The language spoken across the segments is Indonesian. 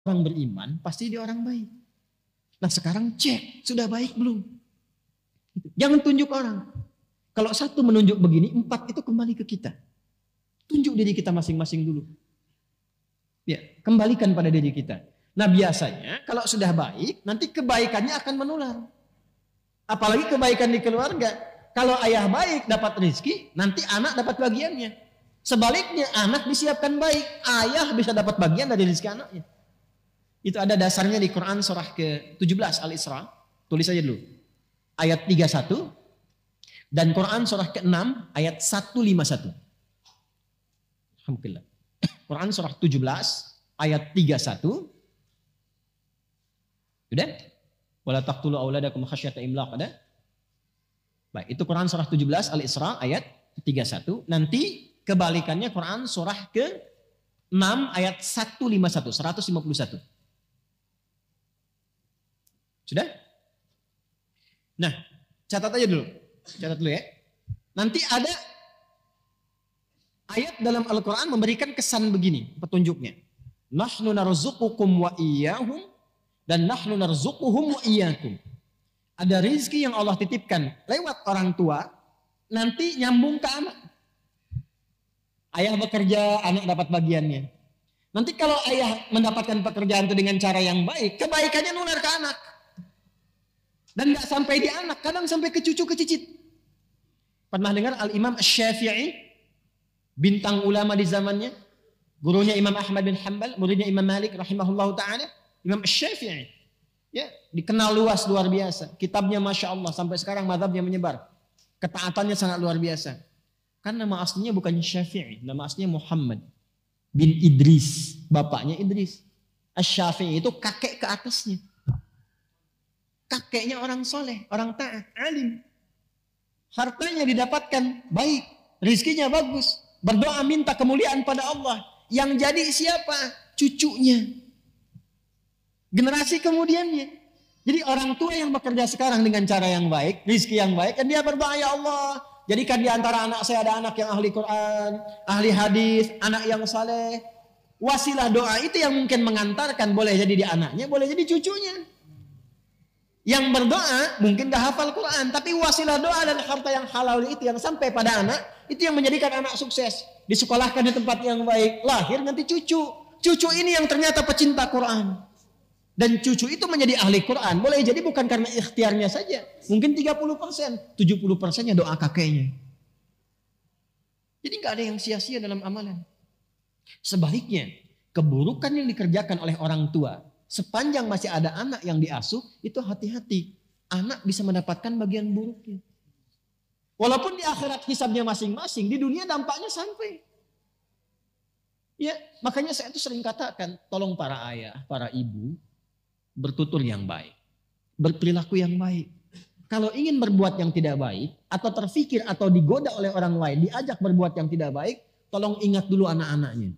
orang beriman, pasti dia orang baik. Nah sekarang cek, sudah baik belum? Jangan tunjuk orang. Kalau satu menunjuk begini, 4 itu kembali ke kita. Tunjuk diri kita masing-masing dulu. Ya, kembalikan pada diri kita. Nah biasanya kalau sudah baik, nanti kebaikannya akan menular. Apalagi kebaikan di keluarga. Kalau ayah baik dapat rezeki, nanti anak dapat bagiannya. Sebaliknya anak disiapkan baik, ayah bisa dapat bagian dari rezeki anaknya. Itu ada dasarnya di Quran surah ke-17 Al-Isra. Tulis aja dulu. Ayat 31 dan Quran surah ke-6 ayat 151. Alhamdulillah. Quran surah 17 ayat 31. Sudah? Wala taqtulu auladakum khasyata imlaq, ada? Baik, itu Quran surah 17 Al-Isra ayat 31. Nanti kebalikannya Quran surah ke-6 ayat 151, 151. Sudah? Nah, catat aja dulu. Catat dulu ya. Nanti ada ayat dalam Al-Quran memberikan kesan begini, petunjuknya. Nahnu narzuqukum wa iyyahum dan nahnu narzuquhum wa iyyakum. Ada rizki yang Allah titipkan lewat orang tua, nanti nyambung ke anak. Ayah bekerja, anak dapat bagiannya. Nanti kalau ayah mendapatkan pekerjaan itu dengan cara yang baik, kebaikannya nular ke anak. Dan gak sampai di anak, kadang sampai ke cucu, ke cicit. Pernah dengar Al-Imam Asy-Syafi'i, bintang ulama di zamannya, gurunya Imam Ahmad bin Hanbal, muridnya Imam Malik rahimahullahu ta'ala, Imam Asy-Syafi'i. Ya, dikenal luas luar biasa. Kitabnya Masya Allah, sampai sekarang mazhabnya menyebar. Ketaatannya sangat luar biasa. Kan nama aslinya bukan Syafi'i, nama aslinya Muhammad bin Idris. Bapaknya Idris. Asy-Syafi'i itu kakek ke atasnya. Kakeknya orang soleh, orang taat, alim. Hartanya didapatkan baik, rizkinya bagus. Berdoa minta kemuliaan pada Allah. Yang jadi siapa? Cucunya. Generasi kemudiannya. Jadi orang tua yang bekerja sekarang dengan cara yang baik, rizki yang baik, dan dia berdoa, ya Allah, jadikan di antara anak saya ada anak yang ahli Quran, ahli hadis, anak yang saleh. Wasilah doa itu yang mungkin mengantarkan, boleh jadi di anaknya, boleh jadi cucunya. Yang berdoa mungkin gak hafal Quran, tapi wasilah doa dan harta yang halal itu yang sampai pada anak, itu yang menjadikan anak sukses. Disekolahkan di tempat yang baik, lahir nanti cucu. Cucu ini yang ternyata pecinta Quran. Dan cucu itu menjadi ahli Quran. Boleh jadi bukan karena ikhtiarnya saja. Mungkin 30%, 70%-nya doa kakeknya. Jadi gak ada yang sia-sia dalam amalan. Sebaliknya, keburukan yang dikerjakan oleh orang tua, sepanjang masih ada anak yang diasuh, itu hati-hati. Anak bisa mendapatkan bagian buruknya. Walaupun di akhirat hisabnya masing-masing, di dunia dampaknya sampai. Ya, makanya saya itu sering katakan, tolong para ayah, para ibu, bertutur yang baik. Berperilaku yang baik. Kalau ingin berbuat yang tidak baik, atau terfikir atau digoda oleh orang lain, diajak berbuat yang tidak baik, tolong ingat dulu anak-anaknya.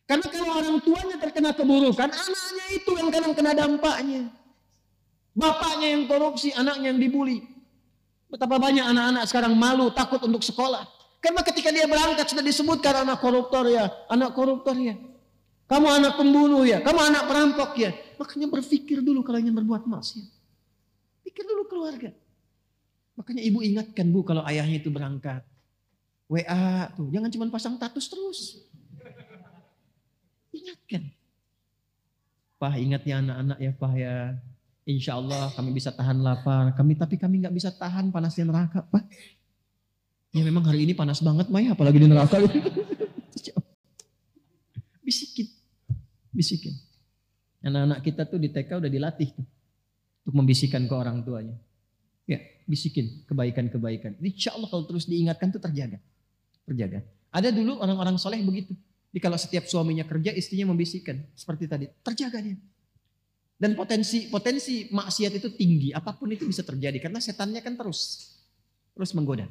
Karena kalau orang tuanya terkena keburukan, anaknya itu yang kadang kena dampaknya. Bapaknya yang korupsi, anaknya yang dibully. Betapa banyak anak-anak sekarang malu, takut untuk sekolah. Karena ketika dia berangkat sudah disebutkan anak koruptor ya, anak koruptor ya. Kamu anak pembunuh ya, kamu anak perampok ya. Makanya berpikir dulu kalau ingin berbuat maksiat. Pikir dulu keluarga. Makanya ibu ingatkan bu kalau ayahnya itu berangkat. WA tuh, jangan cuma pasang status terus. Ingatkan. Pak, ingat ya anak-anak ya Pak ya. Insya Allah kami bisa tahan lapar. Tapi kami nggak bisa tahan panasnya neraka Pak. Ya memang hari ini panas banget Maya, apalagi di neraka. Bisikin. Bisikin. Anak-anak kita tuh di TK udah dilatih tuh. Untuk membisikkan ke orang tuanya. Ya, bisikin kebaikan-kebaikan. Insya Allah kalau terus diingatkan tuh terjaga. Terjaga. Ada dulu orang-orang soleh begitu. Jadi kalau setiap suaminya kerja, istrinya membisikkan. Seperti tadi, terjaga dia. Dan potensi maksiat itu tinggi. Apapun itu bisa terjadi. Karena setannya kan terus menggoda.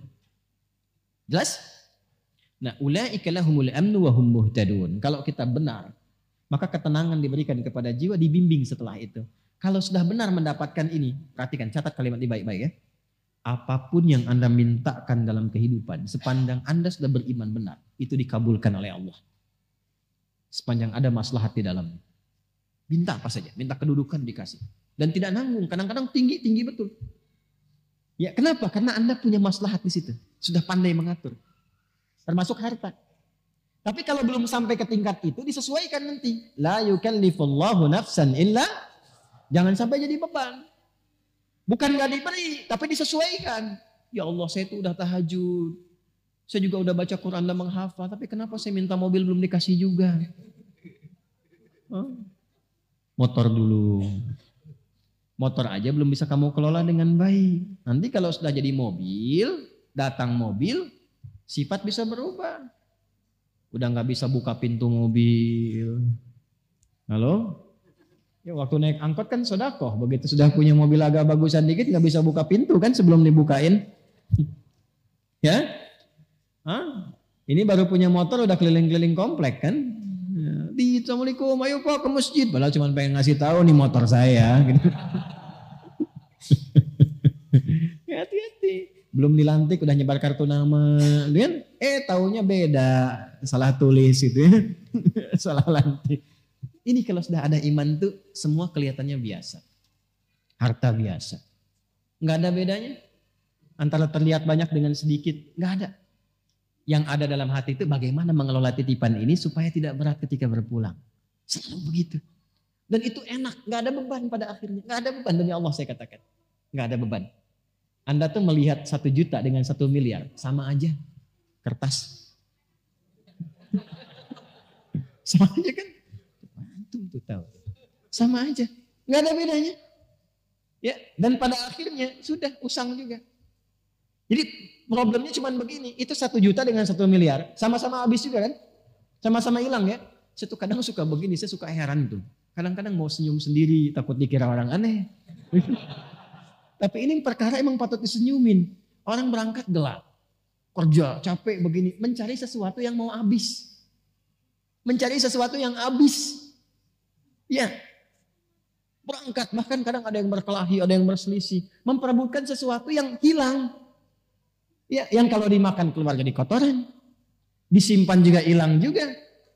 Jelas? Nah, ulaika lahumul amnu wa hum muhtadun. Kalau kita benar, maka ketenangan diberikan kepada jiwa, dibimbing setelah itu. Kalau sudah benar mendapatkan ini, perhatikan, catat kalimat ini baik-baik ya. Apapun yang Anda mintakan dalam kehidupan, sepanjang Anda sudah beriman benar, itu dikabulkan oleh Allah. Sepanjang ada maslahat di dalamnya. Minta apa saja, minta kedudukan dikasih. Dan tidak nanggung, kadang-kadang tinggi betul. Ya, kenapa? Karena Anda punya maslahat di situ. Sudah pandai mengatur. Termasuk harta. Tapi kalau belum sampai ke tingkat itu disesuaikan nanti. La yukallifullahu nafsan illa, jangan sampai jadi beban. Bukan gak diberi, tapi disesuaikan. Ya Allah, saya itu udah tahajud. Saya juga udah baca Quran dan menghafal, tapi kenapa saya minta mobil belum dikasih juga? Motor dulu. Motor aja belum bisa kamu kelola dengan baik. Nanti kalau sudah jadi mobil, datang mobil, sifat bisa berubah. Udah nggak bisa buka pintu mobil. Halo? Ya waktu naik angkot kan sodakoh. Begitu sudah punya mobil agak bagusan dikit nggak bisa buka pintu kan sebelum dibukain. Ya? Ini baru punya motor udah keliling-keliling komplek kan? Assalamualaikum, ayo Pak ke masjid. Padahal cuma pengen ngasih tahu nih motor saya. Gitu. Hati-hati. Belum dilantik udah nyebar kartu nama. Lihat, taunya beda. Salah tulis gitu ya. Salah lantik. Ini kalau sudah ada iman tuh semua kelihatannya biasa. Harta biasa. Nggak ada bedanya. Antara terlihat banyak dengan sedikit. Nggak ada. Yang ada dalam hati itu bagaimana mengelola titipan ini supaya tidak berat ketika berpulang. Selalu begitu. Dan itu enak, nggak ada beban pada akhirnya. Nggak ada beban demi Allah saya katakan. Nggak ada beban. Anda tuh melihat 1 juta dengan 1 miliar. Sama aja. Kertas. Sama aja kan? Antum tuh tahu. Sama aja. Nggak ada bedanya. Ya, dan pada akhirnya sudah usang juga. Jadi problemnya cuma begini, itu 1 juta dengan 1 miliar, sama-sama habis juga kan? Sama-sama hilang ya. Saya tuh kadang suka begini, saya suka heran tuh. Kadang-kadang mau senyum sendiri, takut dikira orang aneh. Tapi ini perkara emang patut disenyumin. Orang berangkat gelap, kerja, capek begini, mencari sesuatu yang mau habis. Mencari sesuatu yang habis. Ya, berangkat, bahkan kadang ada yang berkelahi, ada yang berselisih. Memperebutkan sesuatu yang hilang. Ya, yang kalau dimakan keluar jadi kotoran. Disimpan juga hilang juga.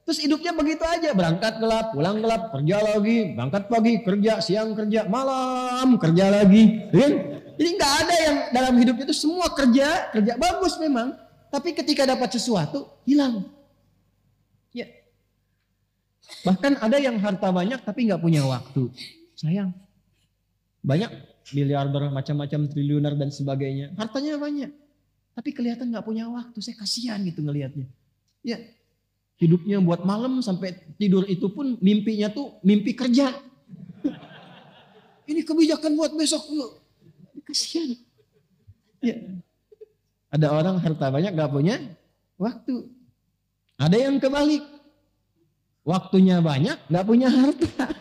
Terus hidupnya begitu aja. Berangkat gelap, pulang gelap, kerja lagi. Berangkat pagi, kerja, siang kerja, malam kerja lagi. Jadi nggak ada yang dalam hidupnya itu semua kerja bagus memang. Tapi ketika dapat sesuatu, hilang. Ya. Bahkan ada yang harta banyak tapi nggak punya waktu. Sayang. Banyak miliarder, macam-macam triliuner dan sebagainya. Hartanya banyak. Tapi kelihatan nggak punya waktu, saya kasihan gitu ngelihatnya. Ya, hidupnya buat malam sampai tidur itu pun mimpinya tuh mimpi kerja. Ini kebijakan buat besok dulu. Kasihan. Ya. Ada orang harta banyak nggak punya waktu. Ada yang kebalik, waktunya banyak nggak punya harta.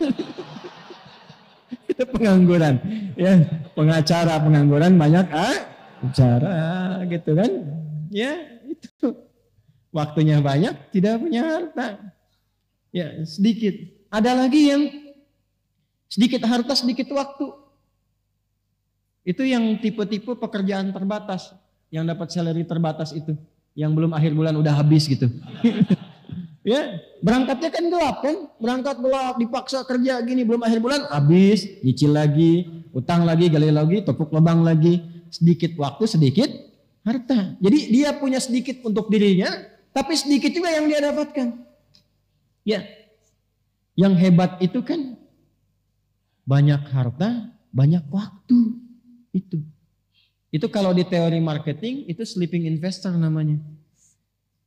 Itu pengangguran. Ya, pengacara pengangguran banyak bicara gitu kan, ya itu waktunya banyak tidak punya harta, ya sedikit. Ada lagi yang sedikit harta sedikit waktu, itu yang tipe-tipe pekerjaan terbatas, yang dapat salary terbatas itu, yang belum akhir bulan udah habis gitu. Ya berangkatnya kan gelap kan, berangkat gelap dipaksa kerja gini belum akhir bulan habis, nyicil lagi, utang lagi, gali lagi, tepuk lubang lagi. Sedikit waktu, sedikit harta. Jadi dia punya sedikit untuk dirinya, tapi sedikit juga yang dia dapatkan. Ya, yang hebat itu kan banyak harta, banyak waktu. Itu kalau di teori marketing, itu sleeping investor namanya.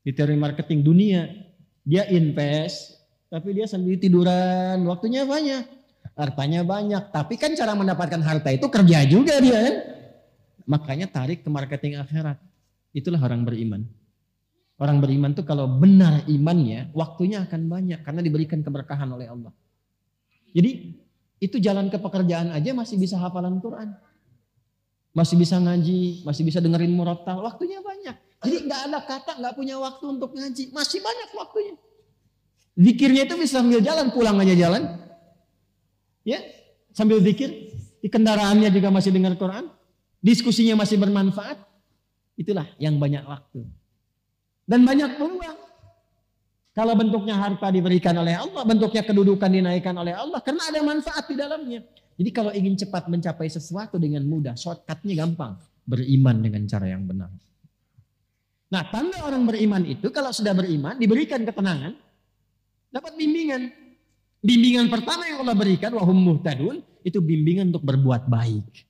Di teori marketing dunia, dia invest, tapi dia sambil tiduran, waktunya banyak, hartanya banyak. Tapi kan cara mendapatkan harta itu kerja juga dia kan. Makanya tarik ke marketing akhirat. Itulah orang beriman. Orang beriman tuh kalau benar imannya, waktunya akan banyak karena diberikan keberkahan oleh Allah. Jadi itu jalan ke pekerjaan aja masih bisa hafalan Quran. Masih bisa ngaji, masih bisa dengerin murattal, waktunya banyak. Jadi nggak ada kata nggak punya waktu untuk ngaji, masih banyak waktunya. Zikirnya itu bisa sambil jalan, pulang aja jalan. Ya, sambil zikir, di kendaraannya juga masih dengar Quran. Diskusinya masih bermanfaat, itulah yang banyak waktu. Dan banyak peluang. Kalau bentuknya harta diberikan oleh Allah, bentuknya kedudukan dinaikkan oleh Allah, karena ada manfaat di dalamnya. Jadi kalau ingin cepat mencapai sesuatu dengan mudah, shortcutnya gampang. Beriman dengan cara yang benar. Nah, tanda orang beriman itu kalau sudah beriman, diberikan ketenangan, dapat bimbingan. Bimbingan pertama yang Allah berikan, wahum muhtadun, itu bimbingan untuk berbuat baik.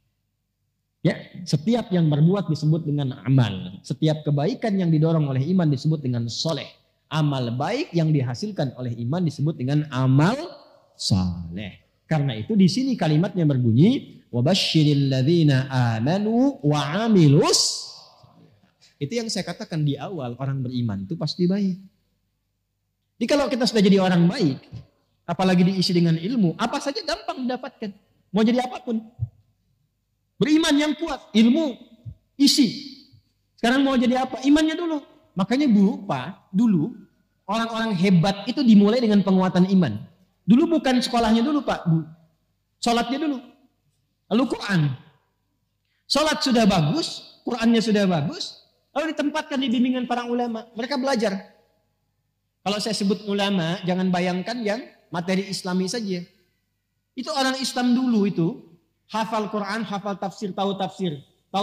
Ya, setiap yang berbuat disebut dengan amal. Setiap kebaikan yang didorong oleh iman disebut dengan soleh. Amal baik yang dihasilkan oleh iman disebut dengan amal saleh. Karena itu di sini kalimatnya berbunyi wabashshiril ladzina amanu wa amilus. Itu yang saya katakan di awal, orang beriman itu pasti baik. Jadi kalau kita sudah jadi orang baik, apalagi diisi dengan ilmu, apa saja gampang mendapatkan. Mau jadi apapun. Beriman yang kuat, ilmu isi. Sekarang mau jadi apa? Imannya dulu. Makanya dulu orang-orang hebat itu dimulai dengan penguatan iman. Dulu bukan sekolahnya dulu Pak, Bu. Sholatnya dulu. Lalu Quran. Sholat sudah bagus, Qurannya sudah bagus, lalu ditempatkan di bimbingan para ulama. Mereka belajar. Kalau saya sebut ulama, jangan bayangkan yang materi islami saja. Itu orang Islam dulu itu, hafal Quran, hafal tafsir, tahu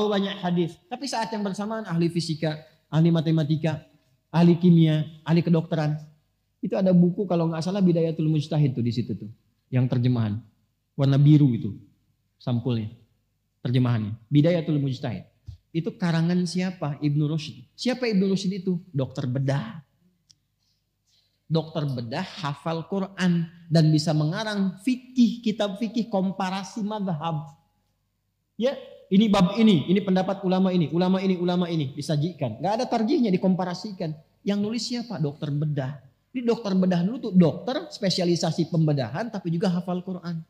banyak hadis. Tapi saat yang bersamaan ahli fisika, ahli matematika, ahli kimia, ahli kedokteran. Itu ada buku kalau nggak salah Bidayatul Mujtahid tuh di situ tuh, yang terjemahan warna biru itu sampulnya, terjemahannya Bidayatul Mujtahid. Itu karangan siapa? Ibnu Rushd. Siapa Ibnu Rushd itu? Dokter bedah. Dokter bedah hafal Quran dan bisa mengarang fikih, kitab fikih komparasi madhab. Ya, ini bab ini pendapat ulama ini, ulama ini disajikan. Gak ada tarjihnya, dikomparasikan. Yang nulis siapa? Dokter bedah. Ini dokter bedah dulu tuh dokter spesialisasi pembedahan tapi juga hafal Quran.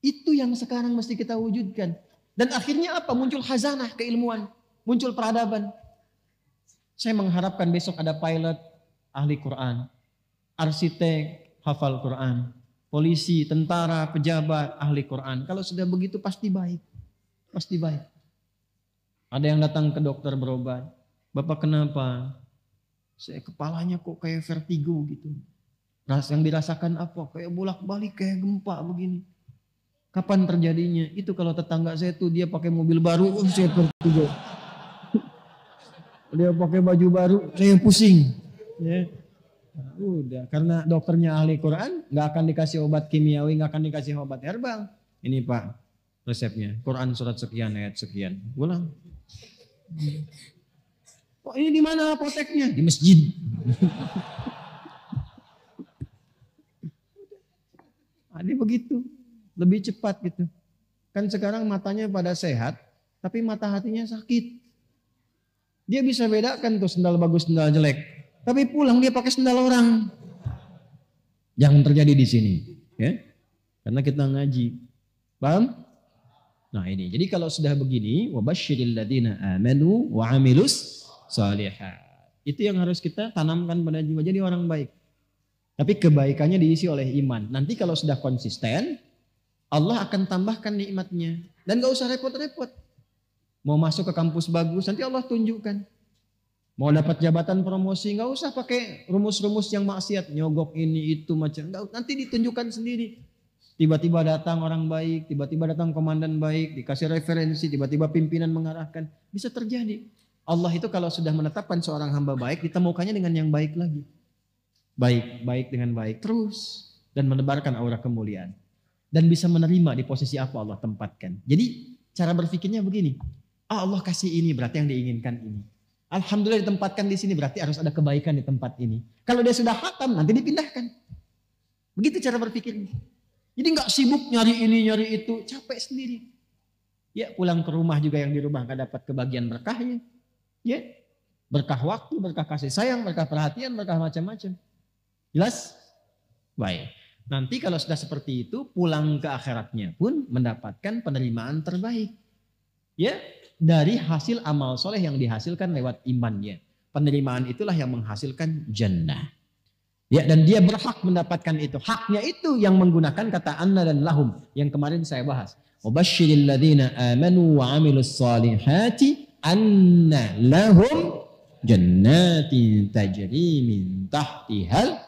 Itu yang sekarang mesti kita wujudkan. Dan akhirnya apa? Muncul khazanah keilmuan, muncul peradaban. Saya mengharapkan besok ada pilot ahli Quran, arsitek hafal Quran, polisi, tentara, pejabat ahli Quran. Kalau sudah begitu pasti baik. Pasti baik. Ada yang datang ke dokter berobat. Bapak kenapa? Saya kepalanya kok kayak vertigo gitu. Yang dirasakan apa? Kayak bolak-balik, kayak gempa begini. Kapan terjadinya? Itu kalau tetangga saya tuh dia pakai mobil baru, saya vertigo. Dia pakai baju baru, saya pusing. Ya. Nah, udah, karena dokternya ahli Quran, nggak akan dikasih obat kimiawi, nggak akan dikasih obat herbal. Ini Pak resepnya, Quran surat sekian ayat sekian. Ulang. Oh, ini di mana apoteknya? Di masjid. Ini begitu, lebih cepat gitu. Kan sekarang matanya pada sehat, tapi mata hatinya sakit. Dia bisa bedakan tuh sendal bagus, sendal jelek. Tapi pulang dia pakai sendal orang. Jangan terjadi di sini, ya. Karena kita ngaji. Paham? Nah ini, jadi kalau sudah begini, wabashshiril ladzina amanu wa amilus shalihat. Itu yang harus kita tanamkan pada jiwa, jadi orang baik. Tapi kebaikannya diisi oleh iman. Nanti kalau sudah konsisten, Allah akan tambahkan nikmatnya. Dan gak usah repot-repot. Mau masuk ke kampus bagus, nanti Allah tunjukkan. Mau dapat jabatan promosi, gak usah pakai rumus-rumus yang maksiat. Nyogok ini, itu, macam. Nanti ditunjukkan sendiri. Tiba-tiba datang orang baik, tiba-tiba datang komandan baik, dikasih referensi, tiba-tiba pimpinan mengarahkan. Bisa terjadi. Allah itu kalau sudah menetapkan seorang hamba baik, ditemukannya dengan yang baik lagi. Baik dengan baik terus. Dan menebarkan aura kemuliaan. Dan bisa menerima di posisi apa Allah tempatkan. Jadi cara berpikirnya begini. Allah kasih ini berarti yang diinginkan ini. Alhamdulillah ditempatkan di sini berarti harus ada kebaikan di tempat ini. Kalau dia sudah khatam nanti dipindahkan. Begitu cara berpikirnya. Jadi nggak sibuk nyari ini nyari itu, capek sendiri. Ya pulang ke rumah juga yang di rumah nggak dapat kebagian berkahnya. Ya berkah waktu, berkah kasih sayang, berkah perhatian, berkah macam-macam. Jelas? Baik. Nanti kalau sudah seperti itu, pulang ke akhiratnya pun mendapatkan penerimaan terbaik. Ya, dari hasil amal soleh yang dihasilkan lewat imannya. Penerimaan itulah yang menghasilkan jannah. Ya, dan dia berhak mendapatkan itu. Haknya itu yang menggunakan kata anna dan lahum yang kemarin saya bahas. Wabashshiril ladzina amanu wa amilus salihati anna lahum jannatin tajri min tahtihal